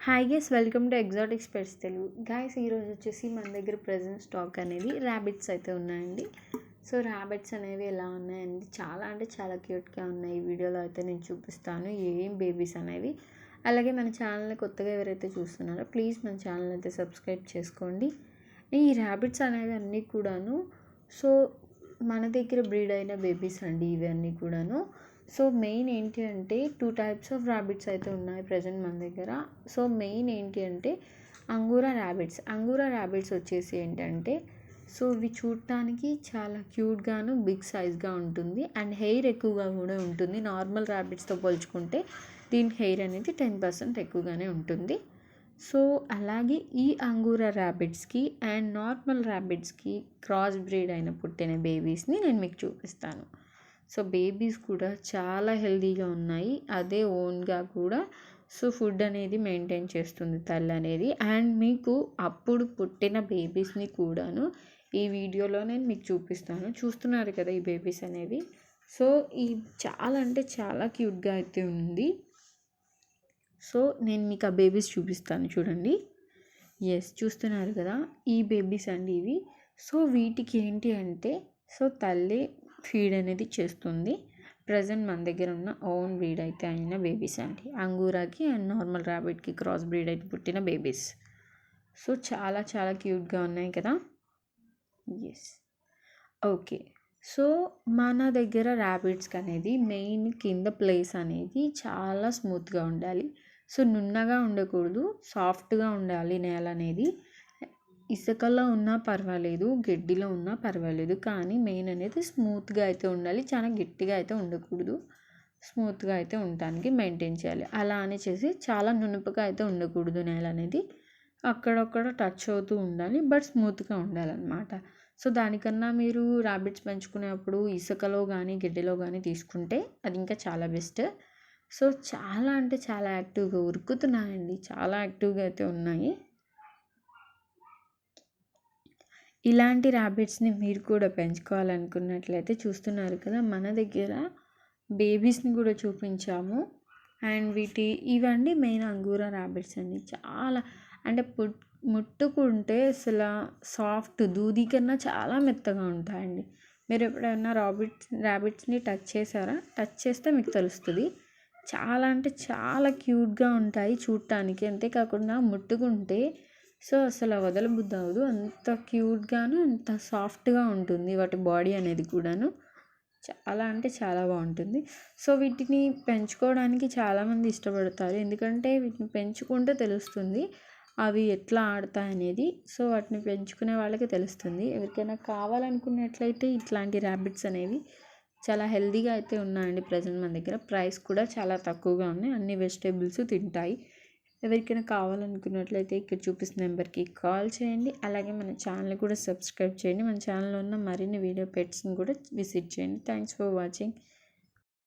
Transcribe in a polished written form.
Hi guys, welcome to Exotics pets Telugu. Guys, ఈరోజు వచ్చేసి మన దగ్గర ప్రజెంట్ స్టాక్ అనేది ర్యాబిట్స్ అయితే ఉన్నాయండి. సో ర్యాబిట్స్ అనేవి ఎలా ఉన్నాయండి, చాలా అంటే చాలా క్యూట్గా ఉన్నాయి. ఈ వీడియోలో అయితే నేను చూపిస్తాను ఏం బేబీస్ అనేవి. అలాగే మన ఛానల్ని కొత్తగా ఎవరైతే చూస్తున్నారో ప్లీజ్ మన ఛానల్ అయితే సబ్స్క్రైబ్ చేసుకోండి. ఈ ర్యాబిట్స్ అనేవి అన్నీ కూడాను సో మన దగ్గర బ్రీడ్ అయిన బేబీస్ అండి ఇవన్నీ కూడాను. సో మెయిన్ ఏంటి అంటే 2 టైప్స్ ఆఫ్ ర్యాబిట్స్ అయితే ఉన్నాయి ప్రజెంట్ మన దగ్గర. సో మెయిన్ ఏంటి అంటే అంగూరా ర్యాబిట్స్ వచ్చేసి ఏంటంటే సో ఇవి చూడటానికి చాలా క్యూట్గాను బిగ్ సైజ్గా ఉంటుంది అండ్ హెయిర్ ఎక్కువగా కూడా ఉంటుంది. నార్మల్ ర్యాబిట్స్తో పోల్చుకుంటే దీని హెయిర్ అనేది 10% ఎక్కువగానే ఉంటుంది. సో అలాగే ఈ angoora ర్యాబిట్స్కి and normal ర్యాబిట్స్కి cross breed అయిన పుట్టిన బేబీస్ని నేను మీకు చూపిస్తాను. సో బేబీస్ కూడా చాలా హెల్తీగా ఉన్నాయి. అదే ఓన్గా కూడా సో ఫుడ్ అనేది మెయింటైన్ చేస్తుంది తల్లి అనేది. అండ్ మీకు అప్పుడు పుట్టిన బేబీస్ని కూడాను ఈ వీడియోలో నేను మీకు చూపిస్తాను. చూస్తున్నారు కదా ఈ బేబీస్ అనేవి. సో ఈ చాలా అంటే చాలా క్యూట్గా అయితే ఉంది. సో నేను మీకు ఆ బేబీస్ చూపిస్తాను చూడండి. ఎస్, చూస్తున్నారు కదా ఈ బేబీస్ అండి ఇవి. సో వీటికి ఏంటి అంటే సో తల్లి ఫీడ్ అనేది చేస్తుంది. ప్రజెంట్ మన దగ్గర ఉన్న ఓన్ బ్రీడ్ అయితే అయిన బేబీస్ అండి, అంగూరాకి అండ్ నార్మల్ ర్యాబిట్కి క్రాస్ బ్రీడ్ అయితే పుట్టిన బేబీస్. సో చాలా చాలా క్యూట్గా ఉన్నాయి కదా. Yes, okay. సో మన దగ్గర ర్యాబిట్స్కి అనేది మెయిన్ కింద ప్లేస్ అనేది చాలా స్మూత్గా ఉండాలి. సో నున్నగా ఉండకూడదు, సాఫ్ట్గా ఉండాలి నేల అనేది. ఇసుకలో ఉన్నా పర్వాలేదు, గడ్డిలో ఉన్నా పర్వాలేదు, కానీ మెయిన్ అనేది స్మూత్గా అయితే ఉండాలి. చాలా గట్టిగా అయితే ఉండకూడదు, స్మూత్గా అయితే ఉండటానికి మెయింటైన్ చేయాలి. అలా అని చేసి చాలా నునుపుగా అయితే ఉండకూడదు నేల అనేది. అక్కడక్కడ టచ్ అవుతూ ఉండాలి, బట్ స్మూత్గా ఉండాలన్నమాట. సో దానికన్నా మీరు ర్యాబిట్స్ పెంచుకునేప్పుడు ఇసుకలో కానీ గడ్డిలో కానీ తీసుకుంటే అది ఇంకా చాలా బెస్ట్. సో చాలా అంటే చాలా యాక్టివ్గా ఉరుకుతున్నాయండి, చాలా యాక్టివ్గా అయితే ఉన్నాయి. ఇలాంటి ర్యాబిట్స్ని మీరు కూడా పెంచుకోవాలనుకున్నట్లయితే చూస్తున్నారు కదా మన దగ్గర బేబీస్ని కూడా చూపించాము. అండ్ ఇవండి మెయిన్ అంగూరా ర్యాబిట్స్ అండి. చాలా అంటే ముట్టుకుంటే అసలు సాఫ్ట్, దూది కన్నా చాలా మెత్తగా ఉంటాయండి. మీరు ఎప్పుడైనా ర్యాబిట్స్ని టచ్ చేశారా? టచ్ చేస్తే మీకు తెలుస్తుంది. చాలా అంటే చాలా క్యూట్గా ఉంటాయి చూడటానికి. అంతేకాకుండా ముట్టుకుంటే సో అసలు వదలబుద్ధి అవ్వదు, అంత క్యూట్గాను అంత సాఫ్ట్గా ఉంటుంది వాటి బాడీ అనేది కూడాను. చాలా అంటే చాలా బాగుంటుంది. సో వీటిని పెంచుకోవడానికి చాలామంది ఇష్టపడతారు, ఎందుకంటే వీటిని పెంచుకుంటే తెలుస్తుంది అవి ఎట్లా ఆడతాయి అనేది. సో వాటిని పెంచుకునే వాళ్ళకి తెలుస్తుంది. ఎవరికైనా కావాలనుకున్నట్లయితే ఇట్లాంటి ర్యాబిట్స్ అనేవి చాలా హెల్తీగా అయితే ఉన్నాయండి ప్రజెంట్ మన దగ్గర. ప్రైస్ కూడా చాలా తక్కువగా ఉన్నాయి, అన్ని వెజిటేబుల్స్ తింటాయి. ఎవరికైనా కావాలనుకున్నట్లయితే ఇక్కడ చూపిస్తున్న నెంబర్కి కాల్ చేయండి. అలాగే మన ఛానల్ కూడా సబ్స్క్రైబ్ చేయండి. మన ఛానల్లో ఉన్న మరిన్ని వీడియో పెట్స్ని కూడా విజిట్ చేయండి. Thanks for watching.